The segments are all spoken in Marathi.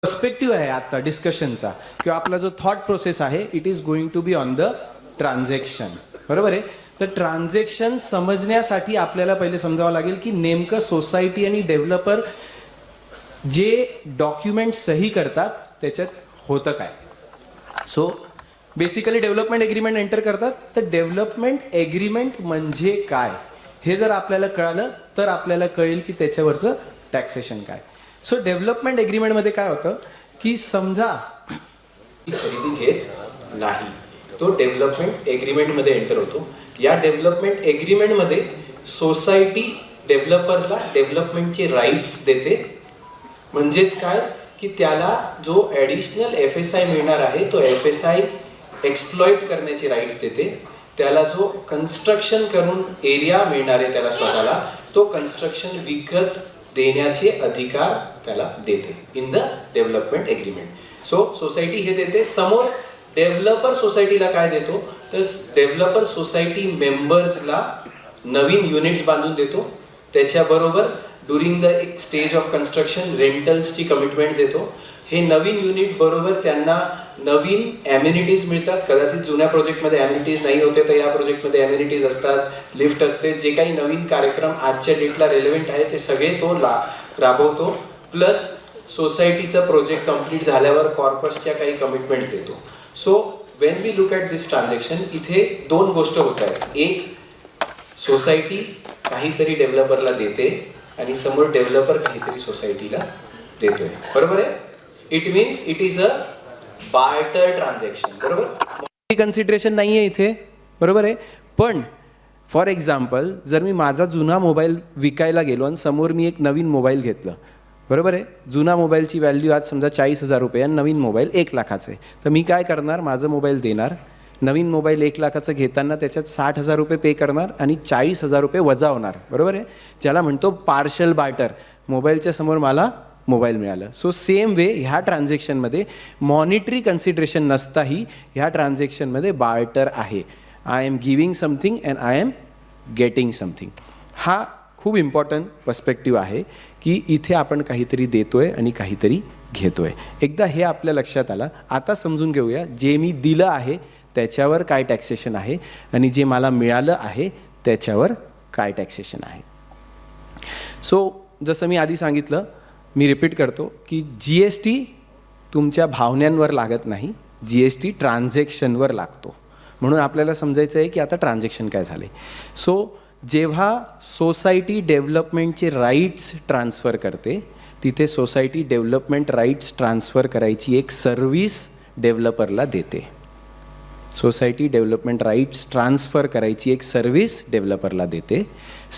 पर्स्पेक्टिव्ह आहे आता डिस्कशनचा किंवा आपला जो थॉट प्रोसेस आहे it is going to be on the transaction. बरोबर आहे. तर ट्रान्झॅक्शन समजण्यासाठी आपल्याला पहिले समजावं लागेल की नेमकं सोसायटी आणि डेव्हलपर जे डॉक्युमेंट सही करतात त्याच्यात होतं काय. So basically development agreement enter करतात. तर डेव्हलपमेंट एग्रीमेंट म्हणजे काय हे जर आपल्याला कळालं तर आपल्याला कळेल की त्याच्यावरचं टॅक्सेशन काय. सो डेव्हलपमेंट एग्रीमेंटमध्ये काय होतं की समजा खरेदी घेत नाही तो डेव्हलपमेंट एग्रीमेंटमध्ये एंटर होतो. या डेव्हलपमेंट एग्रीमेंटमध्ये सोसायटी डेव्हलपरला डेव्हलपमेंटचे राईट्स देते. म्हणजेच काय की त्याला जो ॲडिशनल FSI मिळणार आहे तो FSI एक्सप्लॉइट करण्याचे राईट्स देते. त्याला जो कन्स्ट्रक्शन करून एरिया मिळणार आहे त्याला स्वतःला तो कन्स्ट्रक्शन विकत देण्याचे अधिकार त्याला देते in the development agreement. So society हे देते. समोर डेव्हलपर सोसायटीला काय देतो तर डेव्हलपर सोसायटी मेंबर्सला नवीन युनिट्स बांधून देतो. त्याच्याबरोबर ड्युरिंग द एक स्टेज ऑफ कन्स्ट्रक्शन रेंटल्सची कमिटमेंट देतो. हे नवीन युनिट बरोबर त्यांना नवीन ॲम्युनिटीज मिळतात. कदाचित जुन्या प्रोजेक्टमध्ये ॲम्युनिटीज नाही होते तर या प्रोजेक्टमध्ये ॲम्युनिटीज असतात, लिफ्ट असते. जे काही नवीन कार्यक्रम आजच्या डेटला रेलेव्हंट आहे ते सगळे तो राबवतो. प्लस सोसायटीचा प्रोजेक्ट कंप्लीट झाल्यावर कॉर्पसच्या काही कमिटमेंट्स देतो. So when we look at this transaction इथे दोन गोष्ट होत आहेत. एक सोसायटी काहीतरी डेव्हलपरला देते आणि समोर डेव्हलपर काहीतरी सोसायटीला देतोय. बरोबर आहे. It means it is a barter transaction. बरोबर. कन्सिडरेशन नाही आहे इथे. बरोबर आहे. पण फॉर एक्झाम्पल जर मी माझा जुना मोबाईल विकायला गेलो आणि समोर मी एक नवीन मोबाईल घेतलं. बरोबर आहे. जुना मोबाईलची व्हॅल्यू आज समजा 40,000 रुपये आणि नवीन मोबाईल 1 लाखाचं आहे. तर मी काय करणार माझं मोबाईल देणार. नवीन मोबाईल 1 लाखाचं घेताना त्याच्यात 60,000 रुपये पे करणार आणि 40,000 रुपये वजा होणार. बरोबर आहे. ज्याला म्हणतो पार्शल बार्टर. मोबाईलच्या समोर मला मोबाईल मिळालं. सो सेम वे ह्या ट्रान्झॅक्शनमध्ये मॉनिटरी कन्सिडरेशन नसताही ह्या ट्रान्झॅक्शनमध्ये बार्टर आहे. I am giving something and I am getting something. हा खूप इम्पॉर्टंट पर्स्पेक्टिव्ह आहे की इथे आपण काहीतरी देतोय आणि काहीतरी घेतोय. एकदा हे आपल्या लक्षात आलं. आता समजून घेऊया जे मी दिलं आहे त्याच्यावर काय टॅक्सेशन आहे आणि जे मला मिळालं आहे त्याच्यावर काय टॅक्सेशन आहे. सो जसं मी आधी सांगितलं मी रिपीट करतो की GST तुमच्या भावनांवर लागत नाही. GST ट्रान्झॅक्शनवर लागतो. म्हणून आपल्याला समजायचं आहे की आता ट्रान्झॅक्शन काय झाले. सो जेव्हा सोसायटी डेव्हलपमेंटचे राईट्स ट्रान्सफर करते तिथे सोसायटी डेव्हलपमेंट राईट्स ट्रान्सफर करायची एक सर्व्हिस डेव्हलपरला देते. सोसायटी डेव्हलपमेंट राईट्स ट्रान्सफर करायची एक सर्व्हिस डेव्हलपरला देते.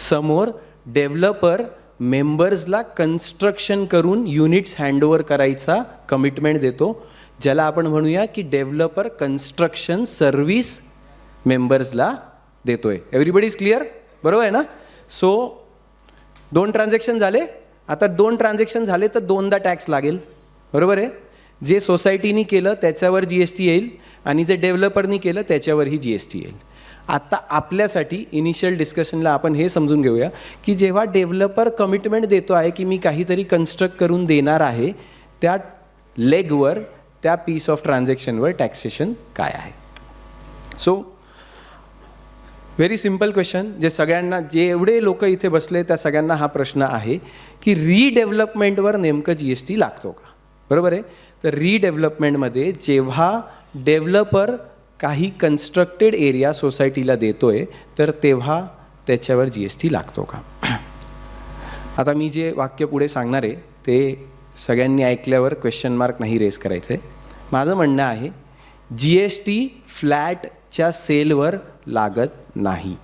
समोर डेव्हलपर मेंबर्सला कन्स्ट्रक्शन करून युनिट्स हँडओव्हर करायचा कमिटमेंट देतो. ज्याला आपण म्हणूया की डेव्हलपर कन्स्ट्रक्शन सर्व्हिस मेंबर्सला देतोय. Everybody is clear. बरोबर आहे ना. सो 2 ट्रान्झॅक्शन झाले. आता 2 ट्रान्झॅक्शन झाले तर 2दा टॅक्स लागेल. बरोबर आहे. जे सोसायटीनी केलं त्याच्यावर GST येईल आणि जे डेव्हलपरनी केलं त्याच्यावरही GST येईल. आत्ता आपल्यासाठी इनिशियल डिस्कशनला आपण हे समजून घेऊया की जेव्हा डेव्हलपर कमिटमेंट देतो आहे की मी काहीतरी कन्स्ट्रक्ट करून देणार आहे त्या लेगवर त्या पीस ऑफ ट्रान्झॅक्शनवर टॅक्सेशन काय आहे. So very simple question. जे सगळ्यांना जे एवढे लोक इथे बसले त्या सगळ्यांना हा प्रश्न आहे की रिडेव्हलपमेंटवर नेमकं GST लागतो का. बरोबर आहे. तर रिडेव्हलपमेंटमध्ये जेव्हा डेव्हलपर काही कन्स्ट्रक्टेड एरिया सोसायटीला देतोय तर तेव्हा त्याच्यावर GST लागतो का. आता मी जे वाक्य पुढे सांगणार आहे ते सगळ्यांनी ऐकल्यावर क्वेश्चन मार्क नाही रेस करायचं आहे. माझं म्हणणं आहे GST फ्लॅटच्या सेलवर लागत नाही.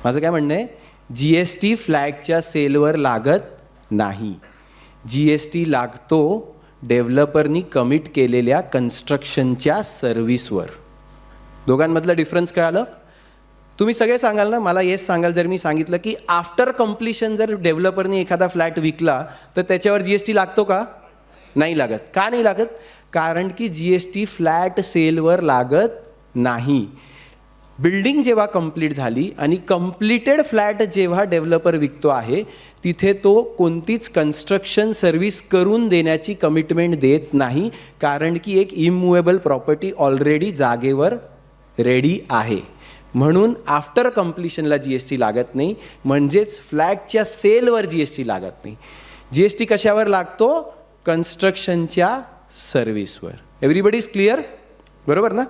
माझं काय म्हणणं आहे GST फ्लॅटच्या सेलवर लागत नाही. GST लागतो डेव्हलपरनी कमिट केलेल्या कन्स्ट्रक्शनच्या सर्व्हिसवर. दोघांमधलं डिफरन्स कळालं. तुम्ही सगळे सांगाल ना. मला येस सांगाल जर मी सांगितलं की आफ्टर कम्प्लिशन जर डेव्हलपरनी एखादा फ्लॅट विकला तर त्याच्यावर GST लागतो का. नाही लागत. का नाही लागत. कारण की GST फ्लॅट सेलवर लागत नाही. बिल्डिंग जेव्हा कंप्लीट झाली आणि कंप्लिटेड फ्लॅट जेव्हा डेव्हलपर विकतो आहे तिथे तो कोणतीच कन्स्ट्रक्शन सर्व्हिस करून देण्याची कमिटमेंट देत नाही, कारण की एक इममुवेबल प्रॉपर्टी ऑलरेडी जागेवर रेडी आहे. म्हणून आफ्टर कम्प्लिशनला GST लागत नाही, म्हणजेच फ्लॅटच्या सेलवर GST लागत नाही. GST कशावर लागतो? कन्स्ट्रक्शनच्या सर्व्हिसवर. Everybody is clear? बरोबर ना?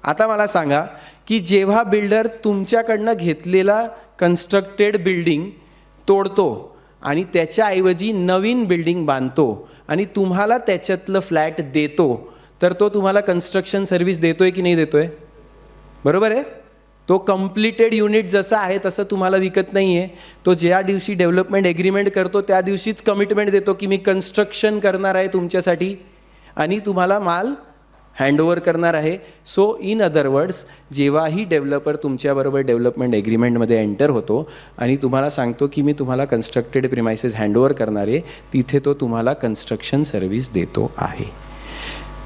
आता मला सांगा की जेव्हा बिल्डर तुमच्याकडनं घेतलेला कन्स्ट्रक्टेड बिल्डिंग तोडतो आणि त्याच्याऐवजी नवीन बिल्डिंग बांधतो आणि तुम्हाला त्याच्यातलं फ्लॅट देतो, तर तो तुम्हाला कन्स्ट्रक्शन सर्व्हिस देतोय की नाही देतोय? बरोबर आहे. तो कम्प्लिटेड युनिट जसं आहे तसं तुम्हाला विकत नाही आहे. तो ज्या दिवशी डेव्हलपमेंट एग्रीमेंट करतो त्या दिवशीच कमिटमेंट देतो की मी कन्स्ट्रक्शन करणार आहे तुमच्यासाठी आणि तुम्हाला माल हँडओव्हर करणार आहे. सो इन अदर वर्ड्स, जेव्हाही डेव्हलपर तुमच्याबरोबर डेव्हलपमेंट एग्रीमेंटमध्ये एंटर होतो आणि तुम्हाला सांगतो की मी तुम्हाला कन्स्ट्रक्टेड प्रिमायसेस हँडओव्हर करणार आहे, तिथे तो तुम्हाला कन्स्ट्रक्शन सर्व्हिस देतो आहे.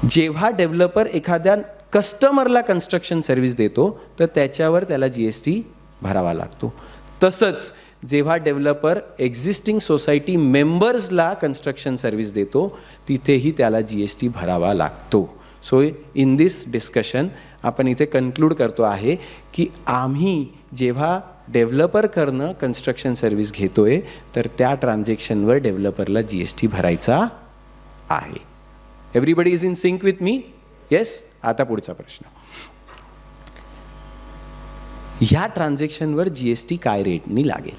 जेव्हा डेव्हलपर एखाद्या कस्टमरला कन्स्ट्रक्शन सर्व्हिस देतो तर त्याच्यावर त्याला GST भरावा लागतो. तसंच जेव्हा डेव्हलपर एक्झिस्टिंग सोसायटी मेंबर्सला कन्स्ट्रक्शन सर्व्हिस देतो तिथेही त्याला GST भरावा लागतो. सो इन दिस डिस्कशन आपण इथे कन्क्लूड करतो आहे की आम्ही जेव्हा डेव्हलपरकडनं कन्स्ट्रक्शन सर्व्हिस घेतोय तर त्या ट्रान्झॅक्शनवर डेव्हलपरला GST भरायचा आहे. Everybody is in sync with me? Yes. आता पुढचा प्रश्न, ह्या ट्रान्झॅक्शनवर GST काय रेटनी लागेल?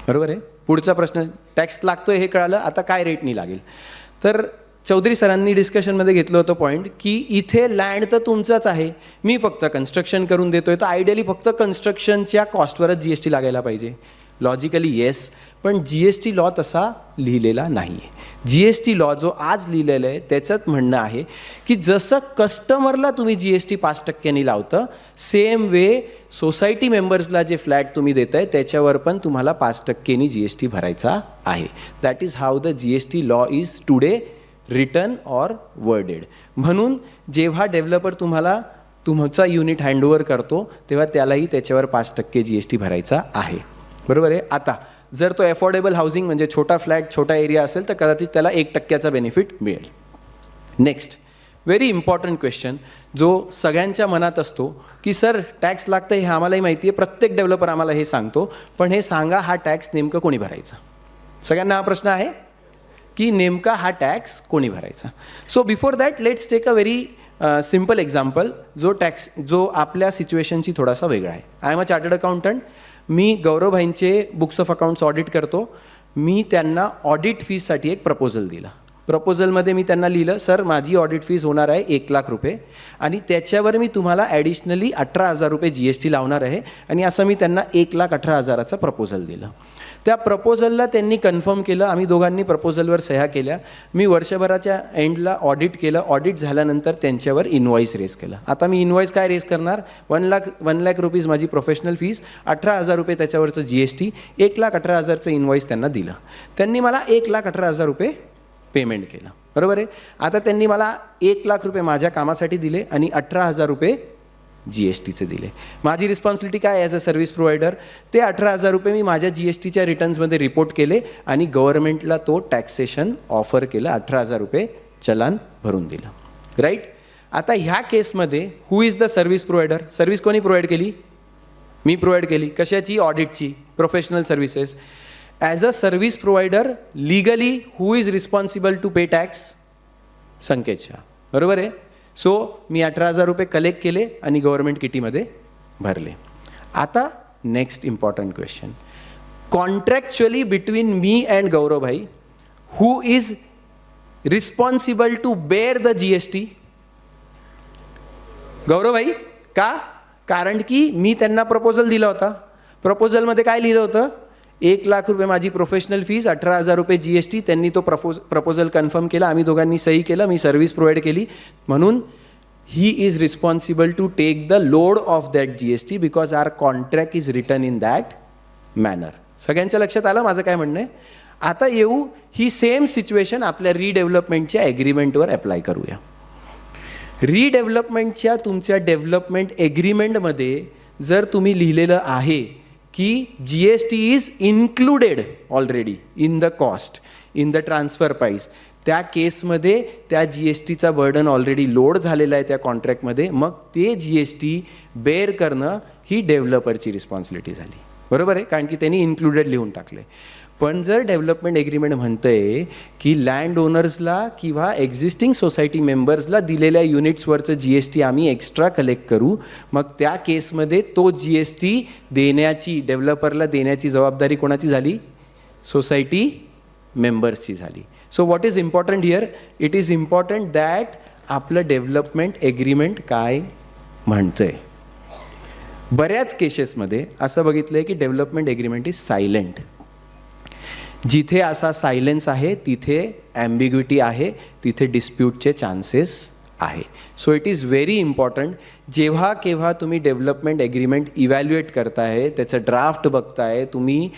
बरोबर आहे. पुढचा प्रश्न, टॅक्स लागतोय हे कळालं, आता काय रेटनी लागेल? तर चौधरी सरांनी डिस्कशनमध्ये घेतलं होतं पॉईंट की इथे लँड तर तुमचाच आहे, मी फक्त कन्स्ट्रक्शन करून देतोय, तर आयडियली फक्त कन्स्ट्रक्शनच्या कॉस्टवरच GST लागायला पाहिजे. लॉजिकली येस, पण GST लॉ तसा लिहिलेला नाही आहे. GST लॉ जो आज लिहिलेला आहे त्याच्यात म्हणणं आहे की जसं कस्टमरला तुम्ही GST 5% लावतं, सेम वे सोसायटी मेंबर्सला जे फ्लॅट तुम्ही देताय त्याच्यावर पण तुम्हाला 5% GST भरायचा आहे. That is how the GST law is today written or worded. म्हणून जेव्हा डेव्हलपर तुम्हाला तुमचा युनिट हँडओव्हर करतो तेव्हा त्यालाही त्याच्यावर 5% GST भरायचा आहे. बरोबर आहे. आता जर तो अफोर्डेबल हाऊसिंग म्हणजे छोटा फ्लॅट छोटा एरिया असेल तर कदाचित त्याला 1% बेनिफिट मिळेल. नेक्स्ट व्हेरी इम्पॉर्टंट क्वेश्चन जो सगळ्यांच्या मनात असतो की सर टॅक्स लागतं हे आम्हालाही माहिती आहे, प्रत्येक डेव्हलपर आम्हाला हे सांगतो, पण हे सांगा हा टॅक्स नेमकं कोणी भरायचा? सगळ्यांना हा प्रश्न आहे की नेमका हा टॅक्स कोणी भरायचा. So before that let's take a very simple example जो आपल्या सिच्युएशनची थोडासा वेगळा आहे. I am a chartered accountant. मी गौरवभाईंचे बुक्स ऑफ अकाउंट्स ऑडिट करतो. मी त्यांना ऑडिट फीजसाठी एक प्रपोजल दिला. प्रपोजलमध्ये मी त्यांना लिहिलं, सर माझी ऑडिट फीज होणार आहे 1,00,000 रुपये आणि त्याच्यावर मी तुम्हाला ॲडिशनली 18,000 रुपये GST लावणार आहे, आणि असं मी त्यांना 1,18,000चं प्रपोजल दिलं. त्या प्रपोजलला त्यांनी कन्फर्म केलं. आम्ही दोघांनी प्रपोजलवर सह्या केल्या. मी वर्षभराच्या एंडला ऑडिट केलं. ऑडिट झाल्यानंतर त्यांच्यावर इनवॉईस रेस केलं. आता मी इनवॉईस काय रेस करणार? 1,00,000 रुपीज माझी प्रोफेशनल फीज, 18,000 रुपये त्याच्यावरचं GST, 1,18,000चं इनवॉईस त्यांना दिलं. त्यांनी मला 1,18,000 रुपये पेमेंट केलं. बरोबर आहे. आता त्यांनी मला 1,00,000 रुपये माझ्या कामासाठी दिले आणि 18,000 रुपये GSTचे दिले. माझी रिस्पॉन्सिबिलिटी काय ॲज अ सर्व्हिस प्रोव्हायडर? ते 18,000 रुपये मी माझ्या GSTच्या रिटर्न्समध्ये रिपोर्ट केले आणि गव्हर्नमेंटला तो टॅक्सेशन ऑफर केलं. 18,000 रुपये चलान भरून दिलं. राईट. आता ह्या केसमध्ये who is the service provider? Service कोणी प्रोव्हाइड केली? मी प्रोव्हाइड केली. कशाची? ऑडिटची, professional services. As a service provider legally who is responsible to pay tax? Sanket Shah. बरोबर आहे. सो मी 18,000 रुपये कलेक्ट केले आणि गव्हर्नमेंट किटीमध्ये भरले. आता next important question, contractually between मी and Gauravbhai who is responsible to bear the GST? Gauravbhai. का? कारण की मी त्यांना प्रपोजल दिला होता. प्रपोजलमध्ये काय लिहिलं होतं? 1,00,000 रुपये माझी प्रोफेशनल फीज, 18,000 रुपये GST. त्यांनी तो प्रपोजल कन्फर्म केला. आम्ही दोघांनी सही केलं. मी सर्व्हिस प्रोव्हाइड केली. म्हणून he is responsible to take the load of that GST because our contract is written in that manner. सगळ्यांच्या लक्षात आलं माझं काय म्हणणं आहे? आता येऊ ही सेम सिच्युएशन आपल्या रिडेव्हलपमेंटच्या ॲग्रीमेंटवर अप्लाय करूया. रिडेव्हलपमेंटच्या तुमच्या डेव्हलपमेंट एग्रीमेंटमध्ये जर तुम्ही लिहिलेलं आहे की GST is included already in the cost, in the transfer price, त्या केसमध्ये त्या GSTचा बर्डन ऑलरेडी लोड झालेला आहे त्या कॉन्ट्रॅक्टमध्ये, मग ते GST बेअर करणं ही डेव्हलपरची रिस्पॉन्सिबिलिटी झाली. बरोबर आहे, कारण की त्यांनी इन्क्लुडेड लिहून टाकले. पण जर डेव्हलपमेंट एग्रीमेंट म्हणतंय की लँड ओनर्सला किंवा एक्झिस्टिंग सोसायटी मेंबर्सला दिलेल्या युनिट्सवरचं GST आम्ही एक्स्ट्रा कलेक्ट करू, मग त्या केसमध्ये तो GST देण्याची, डेव्हलपरला देण्याची जबाबदारी कोणाची झाली? सोसायटी मेंबर्सची झाली. So what is important here? It is important that आपलं डेव्हलपमेंट एग्रीमेंट काय म्हणतंय. बऱ्याच केसेसमध्ये असं बघितलं आहे की डेव्हलपमेंट एग्रीमेंट इज सायलेंट. जिथे असा सायलेन्स आहे तिथे ॲम्बिग्विटी आहे, तिथे डिस्प्यूटचे चान्सेस आहे. So it is very important, जेव्हा केव्हा तुम्ही डेव्हलपमेंट एग्रीमेंट इव्हॅल्युएट करताय, त्याचं ड्राफ्ट बघताय, तुम्ही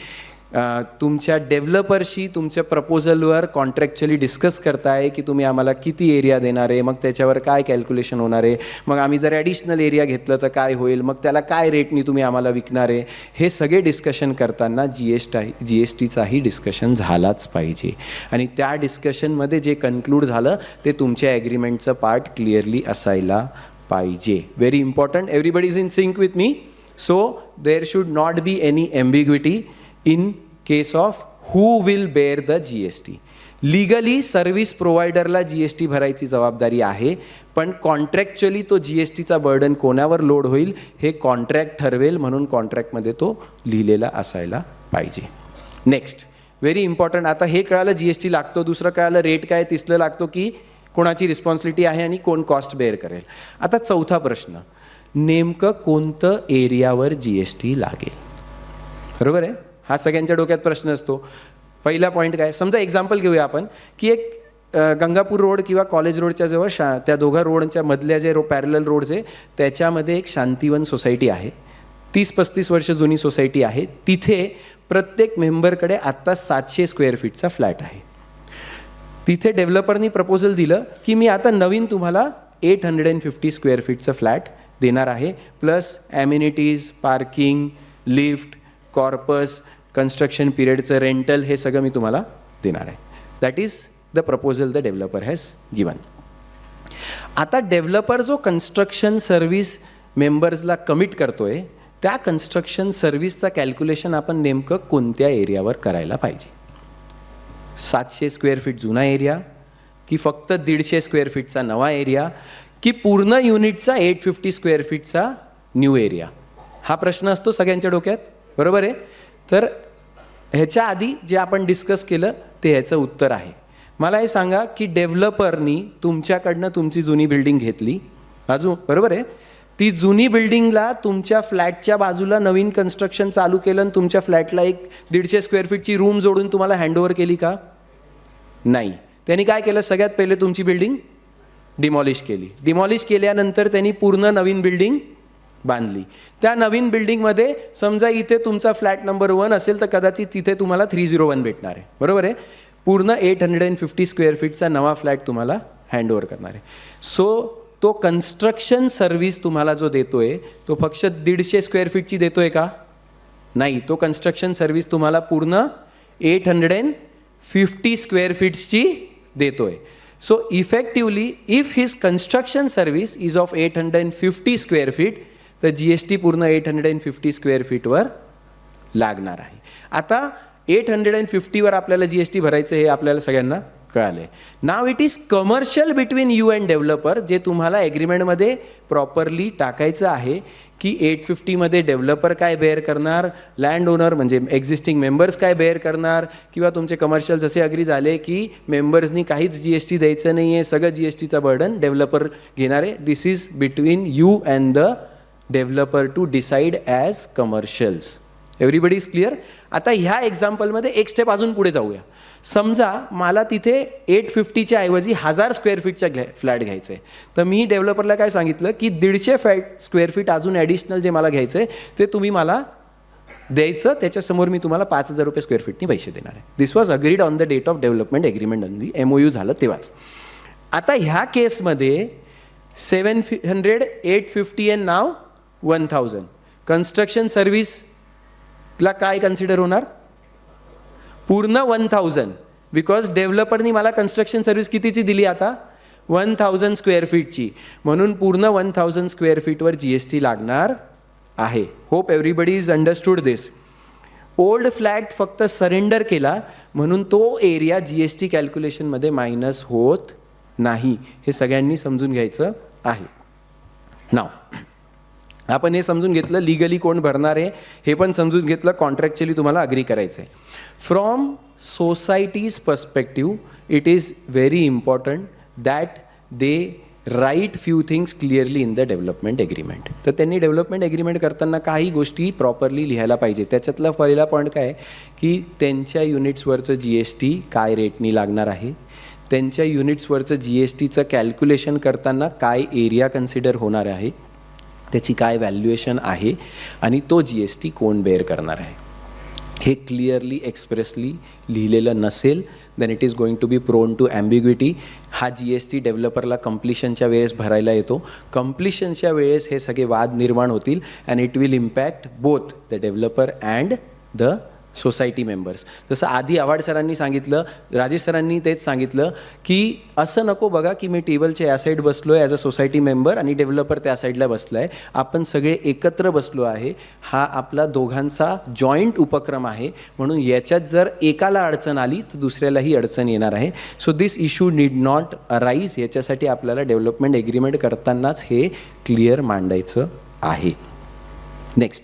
तुमच्या डेव्हलपरशी तुमच्या प्रपोजलवर कॉन्ट्रॅक्च्युअली डिस्कस करताय की तुम्ही आम्हाला किती एरिया देणार आहे, मग त्याच्यावर काय कॅल्क्युलेशन होणार आहे, मग आम्ही जर ॲडिशनल एरिया घेतलं तर काय होईल, मग त्याला काय रेटनी तुम्ही आम्हाला विकणार आहे, हे सगळे डिस्कशन करताना GSTचाही डिस्कशन झालाच पाहिजे. आणि त्या डिस्कशनमध्ये जे कन्क्लूड झालं ते तुमच्या ॲग्रीमेंटचं पार्ट क्लिअरली असायला पाहिजे. Very important. Everybody is in sync with me. So there should not be any ambiguity in case of who will bear the GST. Legally service प्रोव्हायडरला GST भरायची जबाबदारी आहे, पण कॉन्ट्रॅक्च्युअली तो GSTचा बर्डन कोणावर लोड होईल हे कॉन्ट्रॅक्ट ठरवेल, म्हणून कॉन्ट्रॅक्टमध्ये तो लिहिलेला असायला पाहिजे. Next, very important. आता हे कळालं GST लागतो, दुसरं कळालं रेट काय, तिसरं लागतो की कोणाची रिस्पॉन्सिबिलिटी आहे आणि कोण कॉस्ट बेअर करेल. आता चौथा प्रश्न, नेमकं कोणतं एरियावर GST लागेल? बरोबर आहे, हा सगळ्यांच्या डोक्यात प्रश्न असतो. पहिला पॉईंट काय, समजा एक्झाम्पल घेऊया आपण की एक गंगापूर रोड किंवा कॉलेज रोडच्या जवळ त्या दोघा रोडच्या मधल्या जे पॅरलल रोड्स आहे त्याच्यामध्ये एक शांतिवन सोसायटी आहे. 30-35 वर्ष जुनी सोसायटी आहे. तिथे प्रत्येक मेंबरकडे आत्ता 700 स्क्वेअर फीटचा फ्लॅट आहे. तिथे डेव्हलपरनी प्रपोजल दिलं की मी आता नवीन तुम्हाला 850 स्क्वेअर फीटचं फ्लॅट देणार आहे, plus amenities, parking, lift, corpus, construction पिरियडचं रेंटल, हे सगळं मी तुम्हाला देणार आहे. That is the proposal the developer has given. आता डेव्हलपर जो कन्स्ट्रक्शन सर्व्हिस मेंबर्सला कमिट करतोय, त्या कन्स्ट्रक्शन सर्व्हिसचा कॅल्क्युलेशन आपण नेमकं कोणत्या एरियावर करायला पाहिजे? 700 स्क्वेअर फीट जुना एरिया, की फक्त 150 स्क्वेअर फीटचा नवा एरिया, की पूर्ण युनिटचा 850 स्क्वेअर फीटचा न्यू एरिया? हा प्रश्न असतो सगळ्यांच्या डोक्यात. बरोबर आहे. तर ह्याच्या आधी जे आपण डिस्कस केलं ते ह्याचं उत्तर आहे. मला हे सांगा की डेव्हलपरनी तुमच्याकडनं तुमची जुनी बिल्डिंग घेतली अजून, बरोबर आहे, ती जुनी बिल्डिंगला तुमच्या फ्लॅटच्या बाजूला नवीन कन्स्ट्रक्शन चालू केलं आणि तुमच्या फ्लॅटला एक 150 स्क्वेअर फीटची रूम जोडून तुम्हाला हँडओव्हर केली का? नाही. त्यांनी काय केलं, सगळ्यात पहिले तुमची बिल्डिंग डिमॉलिश केली. डिमॉलिश केल्यानंतर त्यांनी पूर्ण नवीन बिल्डिंग बांधली. त्या नवीन बिल्डिंगमध्ये समजा इथे तुमचा फ्लॅट नंबर 1 असेल तर कदाचित तिथे तुम्हाला 301 भेटणार आहे. बरोबर आहे. पूर्ण 850 स्क्वेअर फीटचा नवा फ्लॅट तुम्हाला हँडओव्हर करणार आहे. सो तो कन्स्ट्रक्शन सर्व्हिस तुम्हाला जो देतोय तो फक्त 150 स्क्वेअर फीटची देतोय का? नाही. तो कन्स्ट्रक्शन सर्व्हिस तुम्हाला पूर्ण 850 स्क्वेअर फीट्सची देतोय. So effectively if his construction service is of 850 square feet, तर GST पूर्ण 850 स्क्वेअर फीटवर लागणार आहे. आता 850वर आपल्याला GST भरायचं हे आपल्याला सगळ्यांना कळालं. Now it is commercial between you and developer, जे तुम्हाला ॲग्रीमेंटमध्ये प्रॉपरली टाकायचं आहे की 850मध्ये डेव्हलपर काय बेअर करणार, लँड ओनर म्हणजे एक्झिस्टिंग मेंबर्स काय बेअर करणार, किंवा तुमचे कमर्शियल जसे अग्री झाले की मेंबर्सनी काहीच GST द्यायचं नाही आहे, सगळं GSTचा बर्डन डेव्हलपर घेणार आहे. This is between you and the developer to decide as commercials. Everybody is clear. आता ह्या एक्झाम्पलमध्ये एक स्टेप अजून पुढे जाऊया. समजा मला तिथे 850च्या ऐवजी 1000 स्क्वेअर फीटचा फ्लॅट घ्यायचं आहे, तर मी डेव्हलपरला काय सांगितलं की 150 स्क्वेअर फीट अजून ॲडिशनल जे मला घ्यायचं आहे ते तुम्ही मला द्यायचं, त्याच्यासमोर मी तुम्हाला 5000 रुपये स्क्वेअर फीटनी पैसे देणार आहे. This was agreed on the date of development agreement on the MOU झालं तेव्हाच. आता ह्या केसमध्ये 700, 850 अँड नाव 1000. कन्स्ट्रक्शन सर्व्हिसला काय कन्सिडर होणार? पूर्ण 1000, बिकॉज डेव्हलपरनी मला कन्स्ट्रक्शन सर्व्हिस कितीची दिली आता? 1000 स्क्वेअर फीटची, म्हणून पूर्ण 1000 स्क्वेअर फीटवर GST लागणार आहे. Hope everybody is understood this. Old flat फक्त सरेंडर केला म्हणून तो एरिया GST कॅल्क्युलेशनमध्ये मायनस होत नाही, हे सगळ्यांनी समजून घ्यायचं आहे. नाव आपण हे समजून घेतलं, लिगली कोण भरणार आहे हे पण समजून घेतलं, कॉन्ट्रॅक्च्युअली तुम्हाला अग्री करायचं आहे. From society's perspective it is very important that they write few things clearly in the development agreement. तर त्यांनी डेव्हलपमेंट एग्रीमेंट करताना काही गोष्टी प्रॉपरली लिहायला पाहिजे. त्याच्यातला पहिला पॉईंट काय आहे की त्यांच्या युनिट्सवरचं GST काय रेटनी लागणार आहे, त्यांच्या युनिट्सवरचं GSTचं कॅल्क्युलेशन करताना काय एरिया कन्सिडर होणार आहे, त्याची काय व्हॅल्युएशन आहे आणि तो GST कोण बेअर करणार आहे. हे क्लिअरली एक्सप्रेसली लिहिलेलं नसेल then it is going to be prone to ambiguity. हा GST डेव्हलपरला कम्प्लिशनच्या वेळेस भरायला येतो. कम्प्लिशनच्या वेळेस हे सगळे वाद निर्माण होतील and it will impact both the developer and the society members. जसं आधी आव्हाड सरांनी सांगितलं, राजेश सरांनी तेच सांगितलं की असं नको बघा की मी टेबलच्या या साईड बसलो आहे ॲज अ सोसायटी मेंबर आणि डेव्हलपर त्या साईडला बसला आहे. आपण सगळे एकत्र बसलो आहे. हा आपला दोघांचा जॉईंट उपक्रम आहे, म्हणून याच्यात जर एकाला अडचण आली तर दुसऱ्यालाही अडचण येणार आहे. So this issue need not arise. याच्यासाठी आपल्याला डेव्हलपमेंट एग्रीमेंट करतानाच हे क्लिअर मांडायचं आहे. नेक्स्ट,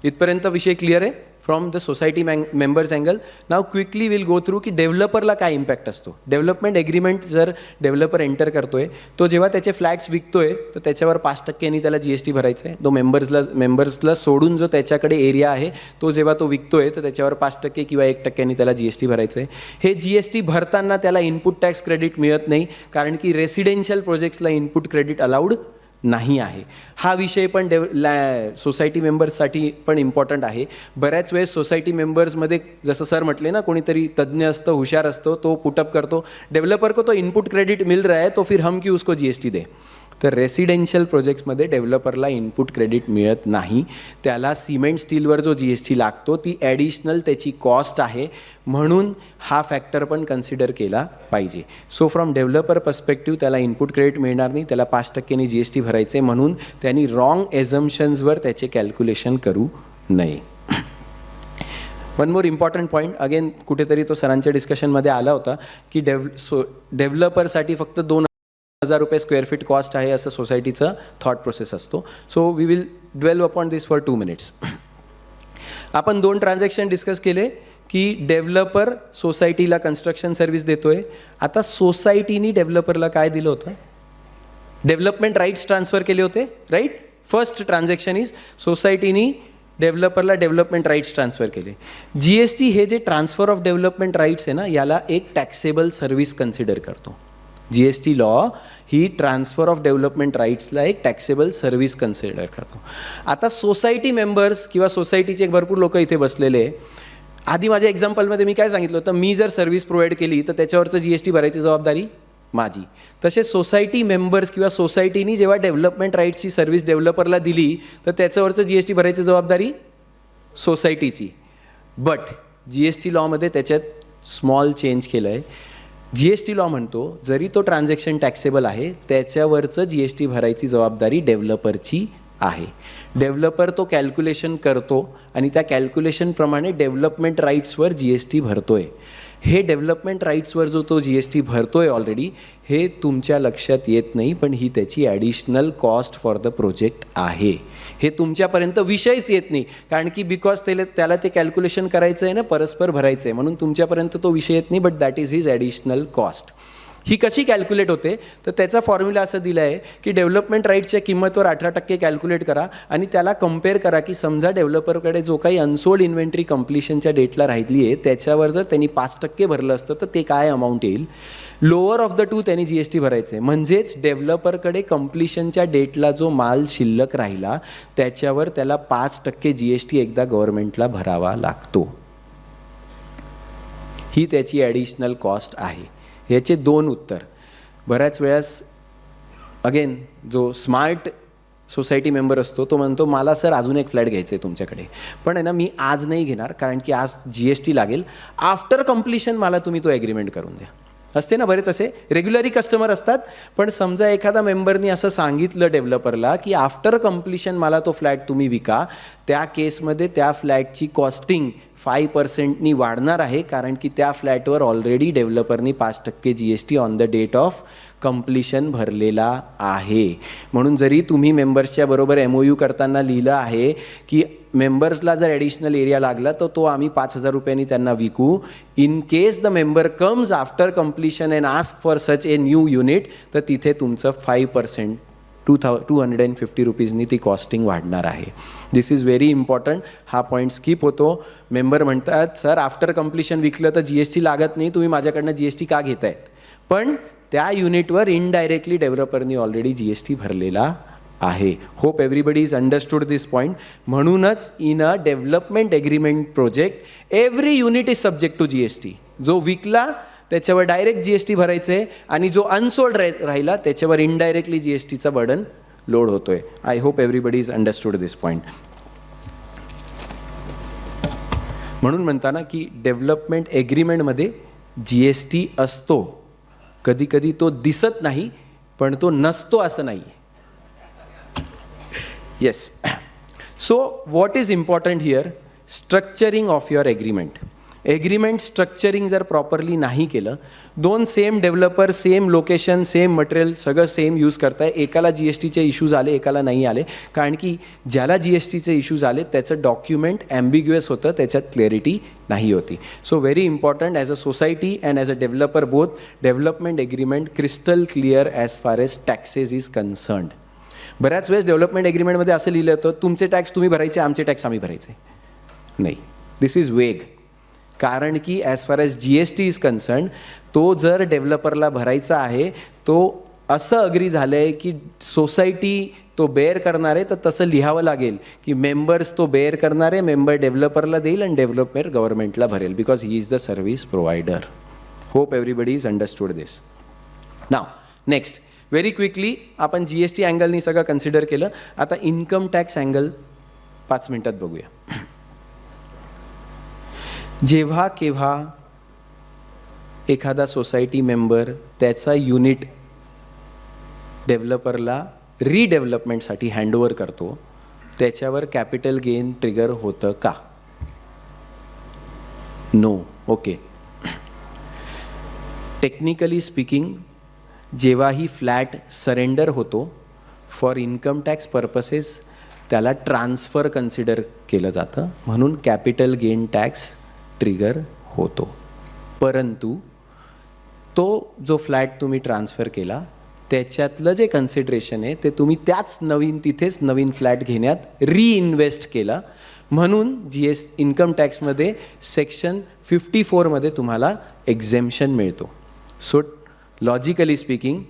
इथपर्यंत विषय क्लिअर आहे from the society members angle. Now quickly will go through की डेव्हलपरला काय इम्पॅक्ट असतो. डेव्हलपमेंट एग्रीमेंट जर डेव्हलपर एंटर करतोय, तो जेव्हा त्याचे फ्लॅट्स विकतोय तर त्याच्यावर 5% त्याला GST भरायचं आहे. तो मेंबर्सला सोडून जो त्याच्याकडे एरिया आहे तो जेव्हा तो विकतोय तर त्याच्यावर 5% किंवा 1% त्याला GST भरायचं आहे. हे GST भरताना त्याला इनपुट टॅक्स क्रेडिट मिळत नाही, कारण की रेसिडेन्शियल प्रोजेक्ट्सला इनपुट क्रेडिट अलाउड नाही आहे. हा विषय पण सोसायटी मेंबर्ससाठी पण इम्पॉर्टंट आहे. बऱ्याच वेळेस सोसायटी मेंबर्समध्ये जसं सर म्हटले ना, कोणीतरी तज्ज्ञ असतं, हुशार असतो, तो पुटअप करतो, डेव्हलपर को तो इनपुट क्रेडिट मिल रहा है तो फिर हम क्यों उसको GST दे. तर रेसिडेन्शियल प्रोजेक्ट्समध्ये डेव्हलपरला इनपुट क्रेडिट मिळत नाही. त्याला सिमेंट स्टीलवर जो GST लागतो ती ॲडिशनल त्याची कॉस्ट आहे, म्हणून हा फॅक्टर पण कन्सिडर केला पाहिजे. सो फ्रॉम डेव्हलपर पर्स्पेक्टिव्ह त्याला इनपुट क्रेडिट मिळणार नाही, त्याला 5% GST भरायचे, म्हणून त्यांनी रॉंग एझम्पशन्सवर त्याचे कॅल्क्युलेशन करू नये. One more important point, again कुठेतरी तो सरांच्या डिस्कशनमध्ये आला होता की डेव्हलपरसाठी फक्त 2,000 रुपये स्क्वेअर फीट कॉस्ट आहे असं सोसायटीचं थॉट प्रोसेस असतो. So we will dwell upon this for 2 minutes. आपण 2 ट्रान्झॅक्शन डिस्कस केले की डेव्हलपर सोसायटीला कन्स्ट्रक्शन सर्व्हिस देतोय. आता सोसायटीनी डेव्हलपरला काय दिलं होतं? डेव्हलपमेंट राईट्स ट्रान्सफर केले होते, राईट. फर्स्ट ट्रान्झॅक्शन इज सोसायटीनी डेव्हलपरला डेव्हलपमेंट राईट्स ट्रान्सफर केले. GST हे जे ट्रान्सफर ऑफ डेव्हलपमेंट राईट्स आहे ना, याला एक टॅक्सेबल सर्व्हिस कन्सिडर करतो. GST लॉ ही ट्रान्सफर ऑफ डेव्हलपमेंट राईट्सला एक टॅक्सेबल सर्व्हिस कन्सिडर करतो. आता सोसायटी मेंबर्स किंवा सोसायटीचे भरपूर लोक इथे बसलेले. आधी माझ्या एक्झाम्पलमध्ये मी काय सांगितलं होतं, मी जर सर्व्हिस प्रोव्हाइड केली तर त्याच्यावरचं GST भरायची जबाबदारी माझी. तसेच सोसायटी मेंबर्स किंवा सोसायटीनी जेव्हा डेव्हलपमेंट राईट्सची सर्व्हिस डेव्हलपरला दिली तर त्याच्यावरचं GST भरायची जबाबदारी सोसायटीची. बट GST लॉमध्ये त्याच्यात स्मॉल चेंज केलं आहे. GST लॉ म्हणतो जरी तो ट्रान्झॅक्शन टॅक्सेबल आहे त्याच्यावरचं GST भरायची जबाबदारी डेव्हलपरची आहे. डेव्हलपर तो कॅल्क्युलेशन करतो आणि त्या कॅल्क्युलेशनप्रमाणे डेव्हलपमेंट राईट्सवर GST भरतोय. हे डेव्हलपमेंट राईट्सवर जो तो GST भरतोय ऑलरेडी, हे तुमच्या लक्षात येत नाही, पण ही त्याची additional cost for the project आहे. हे तुमच्यापर्यंत विषयच येत नाही, कारण की बिकॉज त्याला ते कॅल्क्युलेशन करायचं आहे ना, परस्पर भरायचं आहे, म्हणून तुमच्यापर्यंत तो विषय येत नाही. But that is his additional cost. ही कशी कॅल्क्युलेट होते तर त्याचा फॉर्म्युला असं दिला आहे की डेव्हलपमेंट राईट्सच्या किंमतवर 18% कॅल्क्युलेट करा आणि त्याला कम्पेअर करा की समजा डेव्हलपरकडे जो काही अनसोल्ड इन्व्हेंटरी कम्प्लिशनच्या डेटला राहिली आहे त्याच्यावर जर त्यांनी 5% भरलं असतं तर ते काय अमाऊंट येईल. लोअर ऑफ द टू त्यांनी GST भरायचं आहे. म्हणजेच डेव्हलपरकडे कम्प्लिशनच्या डेटला जो माल शिल्लक राहिला त्याच्यावर त्याला 5% GST एकदा गव्हर्नमेंटला भरावा लागतो. ही त्याची ॲडिशनल कॉस्ट आहे. याचे 2 उत्तर. बऱ्याच वेळेस अगेन जो स्मार्ट सोसायटी मेंबर असतो तो म्हणतो मला सर अजून एक फ्लॅट घ्यायचं आहे तुमच्याकडे, पण आहे ना मी आज नाही घेणार कारण की आज GST लागेल, आफ्टर कम्प्लिशन मला तुम्ही तो ॲग्रीमेंट करून द्या. असते ना बरेच असे रेग्युलरी कस्टमर असतात, पण समजा एखादा मेंबरनी असं सांगितलं डेव्हलपरला की आफ्टर कम्प्लिशन मला तो फ्लॅट तुम्ही विका, त्या केसमध्ये त्या फ्लॅटची कॉस्टिंग 5% वाढणार आहे, कारण की त्या फ्लॅटवर ऑलरेडी डेव्हलपरनी 5% GST on the date of completion भरलेला आहे. म्हणून जरी तुम्ही मेंबर्सच्या बरोबर MOU करताना लिहिलं आहे की मेंबर्सला जर ॲडिशनल एरिया लागला तर तो आम्ही 5,000 रुपयांनी त्यांना विकू, in case the member comes after completion and ask for such a new unit, तर तिथे तुमचं 5% 250 रुपीजनी ती कॉस्टिंग वाढणार आहे. This is very important. हा पॉईंट स्किप होतो. मेंबर म्हणतात सर आफ्टर कम्प्लिशन विकलं तर GST लागत नाही, तुम्ही माझ्याकडनं GST का घेतायत, पण त्या युनिटवर इनडायरेक्टली डेव्हलपरनी ऑलरेडी GST भरलेला आहे. Hope everybody is understood this point. म्हणूनच in a development agreement project every unit is subject to GST. जो विकला त्याच्यावर डायरेक्ट GST भरायचं आहे आणि जो अनसोल्ड राहिला त्याच्यावर इनडायरेक्टली GSTचा बर्डन लोड होतोय. I hope everybody is understood this point. म्हणून म्हणताना की डेव्हलपमेंट एग्रीमेंटमध्ये GST असतो, कधी कधी तो दिसत नाही पण तो नसतो असं नाही. Yes. So what is important here, structuring of your agreement. Agreement structuring जर प्रॉपरली नाही केलं, दोन same developer same location same material सगळं सेम यूज करताय, एकाला GSTचे इश्यूज आले एकाला नाही आले, कारण की ज्याला GSTचे इश्यूज आले त्याचं डॉक्युमेंट ॲम्बिग्युअस होतं, त्याच्यात क्लॅरिटी नाही होती. So very important as a society and as a developer both, development agreement crystal clear as far as taxes is concerned. बऱ्याच वेळेस डेव्हलपमेंट एग्रीमेंटमध्ये असं लिहिलं होतं तुमचे टॅक्स तुम्ही भरायचे, आमचे टॅक्स आम्ही भरायचे. नाही, दिस इज वेग. कारण की as far as GST is concern, तो जर डेव्हलपरला भरायचा आहे तो असं अग्री झालं आहे की सोसायटी तो बेअर करणार आहे, तर तसं लिहावं लागेल की मेंबर्स तो बेअर करणार आहे, मेंबर डेव्हलपरला देईल आणि डेव्हलपर गव्हर्नमेंटला भरेल, because he is the service provider. Hope everybody is understood this. Now next very quickly आपण GST अँगलनी सगळं कन्सिडर केलं. आता इन्कम टॅक्स अँगल 5 मिनिटात बघूया. जेव्हा केव्हा एखादा सोसायटी मेंबर त्याचा युनिट डेव्हलपरला रिडेव्हलपमेंटसाठी हँडओव्हर करतो, त्याच्यावर कॅपिटल गेन ट्रिगर होतं का? नो. ओके. टेक्निकली स्पीकिंग जेव्हाही फ्लॅट सरेंडर होतो फॉर इन्कम टॅक्स पर्पसेस त्याला ट्रान्सफर कन्सिडर केलं जातं, म्हणून कॅपिटल गेन टॅक्स ट्रिगर होतो. परंतु तो जो फ्लॅट तुम्ही ट्रान्सफर केला त्याच्यातलं जे कन्सिडरेशन आहे ते तुम्ही त्याच तिथेच नवीन फ्लॅट घेण्यात रिइन्व्हेस्ट केला, म्हणून इन्कम टॅक्समध्ये सेक्शन 54मध्ये तुम्हाला एक्झेम्पशन मिळतो. So logically speaking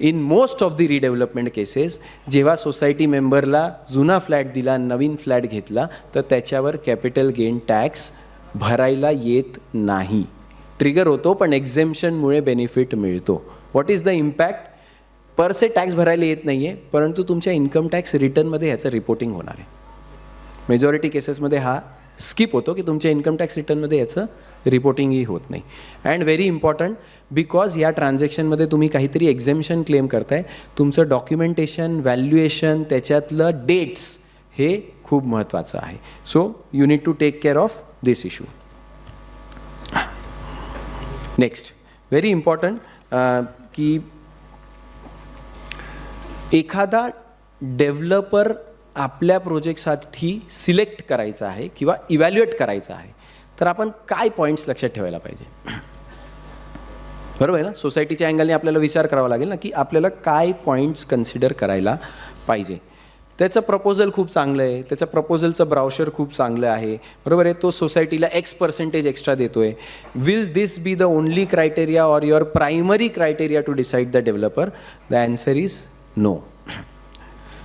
in most of the redevelopment cases जेव्हा सोसायटी मेंबरला जुना फ्लॅट दिला नवीन फ्लॅट घेतला तर त्याच्यावर कॅपिटल गेन टॅक्स भरायला येत नाही. ट्रिगर होतो पण एक्झेम्पशनमुळे बेनिफिट मिळतो. What is the impact? Per say tax भरायला येत नाही आहे, परंतु तुमच्या इन्कम टॅक्स रिटर्नमध्ये ह्याचं रिपोर्टिंग होणार आहे. मेजॉरिटी केसेसमध्ये हा स्किप होतो की तुमच्या इन्कम टॅक्स रिटर्नमध्ये याचं रिपोर्टिंगही होत नाही. अँड व्हेरी इम्पॉर्टंट, बिकॉज या ट्रान्झॅक्शनमध्ये तुम्ही काहीतरी एक्झेम्पशन क्लेम करताय, तुमचं डॉक्युमेंटेशन व्हॅल्युएशन त्याच्यातलं डेट्स हे खूप महत्त्वाचं आहे. So you need to take care of this issue. Next very important की एखादा डेव्हलपर आपल्या प्रोजेक्टसाठी सिलेक्ट करायचा आहे किंवा इव्हॅल्युएट करायचा आहे तर आपण काय पॉईंट्स लक्षात ठेवायला पाहिजे? बरोबर आहे ना. सोसायटीच्या अँगलने आपल्याला विचार करावा लागेल ना की आपल्याला काय पॉईंट्स कन्सिडर करायला पाहिजे. त्याचं प्रपोजल खूप चांगलं आहे, त्याचं प्रपोजलचं ब्राउशर खूप चांगलं आहे, बरोबर आहे, तो सोसायटीला X% एक्स्ट्रा देतोय. Will this be the only criteria or your primary criteria to decide the developer? The answer is no.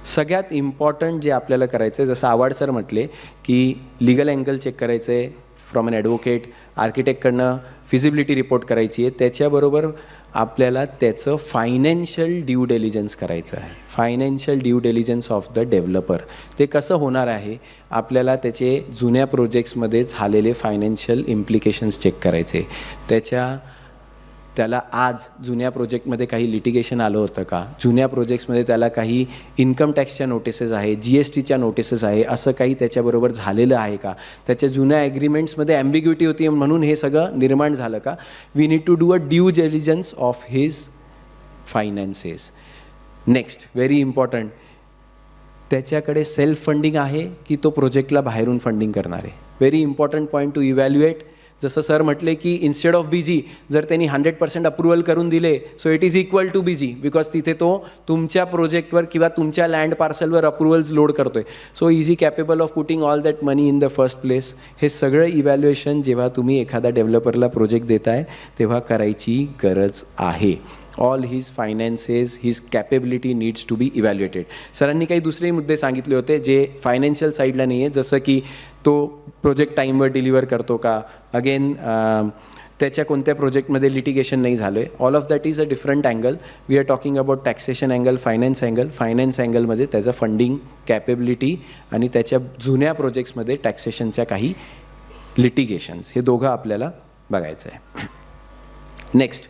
सगळ्यात इम्पॉर्टंट जे आपल्याला करायचं आहे, जसं आवाड सर म्हटले की लिगल अँगल चेक करायचं आहे फ्रॉम अन ॲडव्होकेट, आर्किटेक्टकडनं फिजिबिलिटी रिपोर्ट करायची आहे, त्याच्याबरोबर आपल्याला त्याचं फायनान्शियल ड्यू डिलिजन्स करायचं आहे. Financial due diligence of the developer. ते कसं होणार आहे, आपल्याला त्याचे जुन्या प्रोजेक्ट्समध्ये झालेले फायनान्शियल इम्प्लिकेशन्स चेक करायचे. त्याला आज जुन्या प्रोजेक्टमध्ये काही लिटिगेशन आलं होतं का, जुन्या प्रोजेक्ट्समध्ये त्याला काही इन्कम टॅक्सच्या नोटिसेस आहे, GSTच्या नोटिसेस आहे, असं काही त्याच्याबरोबर झालेलं आहे का, त्याच्या जुन्या ॲग्रीमेंट्समध्ये ॲम्बिग्युटी होती म्हणून हे सगळं निर्माण झालं का. We need to do a due diligence of his finances. Next very important, त्याच्याकडे सेल्फ फंडिंग आहे की तो प्रोजेक्टला बाहेरून फंडिंग करणार आहे. Very important point to evaluate. जसं सर म्हटले की इन्स्टेड ऑफ BG जर त्यांनी 100% अप्रुव्हल करून दिले, so it is equal to BG, because तिथे तो तुमच्या प्रोजेक्टवर किंवा तुमच्या लँड पार्सलवर अप्रुव्हल्स लोड करतोय. So is he capable of putting all that money in the first place. हे सगळं इव्हॅल्युएशन जेव्हा तुम्ही एखाद्या डेव्हलपरला प्रोजेक्ट देताय तेव्हा करायची गरज आहे. All his finances, his capability needs to be evaluated. सरांनी काही दुसरे मुद्दे सांगितले होते जे फायनान्शियल साईडला नाही आहे, जसं की तो प्रोजेक्ट टाईमवर डिलिव्हर करतो का, अगेन त्याच्या कोणत्या प्रोजेक्टमध्ये लिटिगेशन नाही झालं आहे. All of that is a different angle. We are talking about taxation angle, finance angle. Finance अँगलमध्ये त्याचं फंडिंग कॅपेबिलिटी आणि त्याच्या जुन्या प्रोजेक्ट्समध्ये टॅक्सेशनच्या काही लिटिगेशन्स, हे दोघं आपल्याला बघायचं आहे. Next,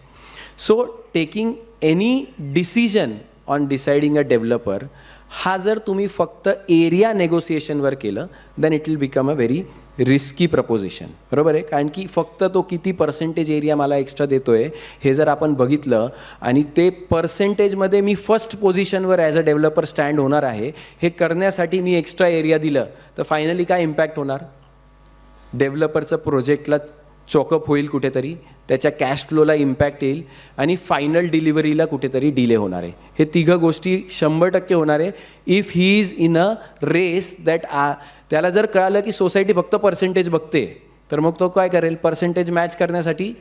so taking any decision on deciding a developer, हा जर तुम्ही फक्त एरिया नेगोसिएशनवर केलं then it will become a very risky proposition. बरोबर आहे, कारण की फक्त तो किती पर्सेंटेज एरिया मला एक्स्ट्रा देतो आहे हे जर आपण बघितलं आणि ते पर्सेंटेजमध्ये मी फर्स्ट पोझिशनवर ॲज अ डेव्हलपर स्टँड होणार आहे, हे करण्यासाठी मी एक्स्ट्रा एरिया दिलं तर फायनली काय इम्पॅक्ट होणार. डेव्हलपरचं प्रोजेक्टला चॉकअप होईल, कुठेतरी त्याच्या कॅश फ्लोला इम्पॅक्ट येईल आणि फायनल डिलिव्हरीला कुठेतरी डिले होणार आहे. हे तिघं गोष्टी 100% होणार आहे if he is in a race that त्याला जर कळालं की सोसायटी फक्त पर्सेंटेज बघते तर मग तो काय करेल, पर्सेंटेज मॅच करण्यासाठी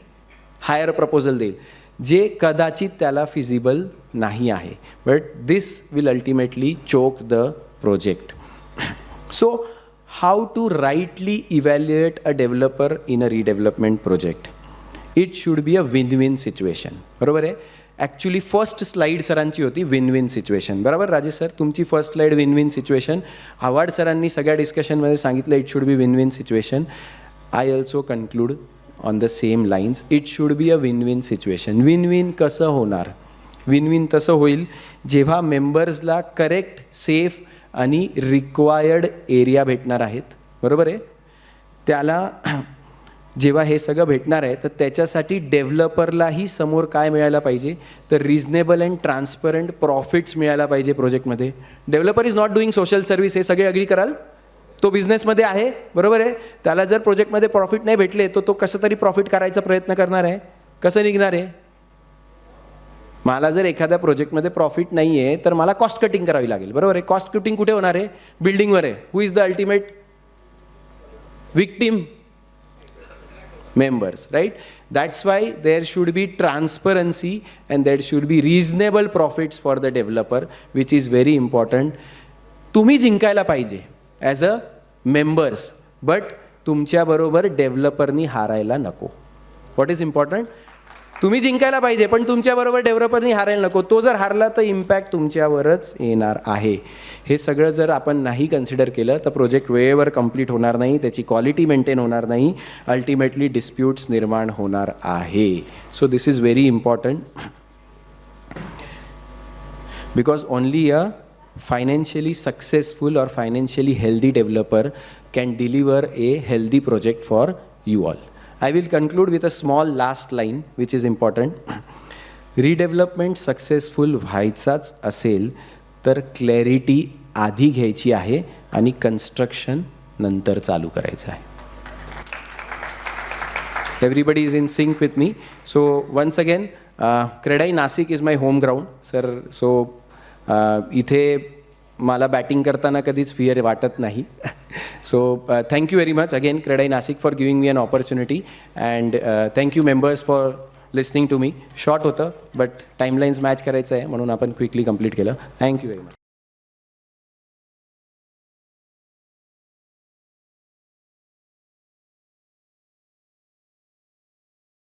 हायर प्रपोजल देईल, जे कदाचित त्याला फिजिबल नाही आहे. But this will ultimately choke the project. सो how to rightly evaluate a developer in a redevelopment project. It should be a win-win situation. बरोबर आहे. ॲक्च्युली फर्स्ट स्लाईड सरांची होती विन विन सिच्युएशन. बरोबर राजेश सर, तुमची first slide win win situation. Awhad सरांनी सगळ्या डिस्कशनमध्ये सांगितलं it should be win win situation. I also conclude on the same lines. It should be a win win situation. Win win कसं होणार, विन विन तसं होईल जेव्हा मेंबर्सला करेक्ट, सेफ आणि रिक्वायर्ड एरिया भेटणार आहेत. बरोबर आहे. त्याला जेव्हा हे सगळं भेटणार आहे तर त्याच्यासाठी डेव्हलपरलाही समोर काय मिळायला पाहिजे, तर रिजनेबल अँड ट्रान्सपरंट प्रॉफिट्स मिळायला पाहिजे प्रोजेक्टमध्ये. Developer is not doing social service, हे सगळे अग्री कराल. तो बिझनेसमध्ये आहे. बरोबर आहे. त्याला जर प्रोजेक्टमध्ये प्रॉफिट नाही भेटले तर तो कसं तरी प्रॉफिट करायचा प्रयत्न करणार आहे. कसं निघणार आहे. मला जर एखाद्या प्रोजेक्टमध्ये प्रॉफिट नाही आहे तर मला कॉस्ट कटिंग करावी लागेल. बरोबर आहे. कॉस्ट कटिंग कुठे होणार आहे, बिल्डिंगवर आहे. Who is the ultimate victim, members, right? That's why there should be transparency and there should be reasonable profits for the developer, which is very important. तुम्ही जिंकायला पाहिजे ॲज अ मेंबर्स, बट तुमच्याबरोबर डेव्हलपरनी हारायला नको. व्हॉट इज इम्पॉर्टंट, तुम्ही जिंकायला पाहिजे पण तुमच्याबरोबर डेव्हलपरनी हारायला नको. तो जर हारला तर इम्पॅक्ट तुमच्यावरच येणार आहे. हे सगळं जर आपण नाही कन्सिडर केलं तर प्रोजेक्ट वेळेवर कंप्लीट होणार नाही, त्याची क्वालिटी मेंटेन होणार नाही, अल्टिमेटली डिस्प्यूट्स निर्माण होणार आहे. So this is very important because only a financially successful or financially healthy developer can deliver a healthy project for you all. I will conclude with a small last line which is important. Redevelopment successful व्हायचाच असेल तर क्लॅरिटी आधी घ्यायची आहे आणि कन्स्ट्रक्शन नंतर चालू करायचं आहे. Everybody is in sync with me. So once again, CREDAI Nashik is my home ground, sir. So इथे मला बॅटिंग करताना कधीच फिअर वाटत नाही. So thank you very much again CREDAI Nashik for giving me an opportunity and thank you members for listening to me. Short होतं बट टाईमलाईन्स मॅच करायचं आहे म्हणून आपण क्विकली कंप्लीट केलं. Thank you very much.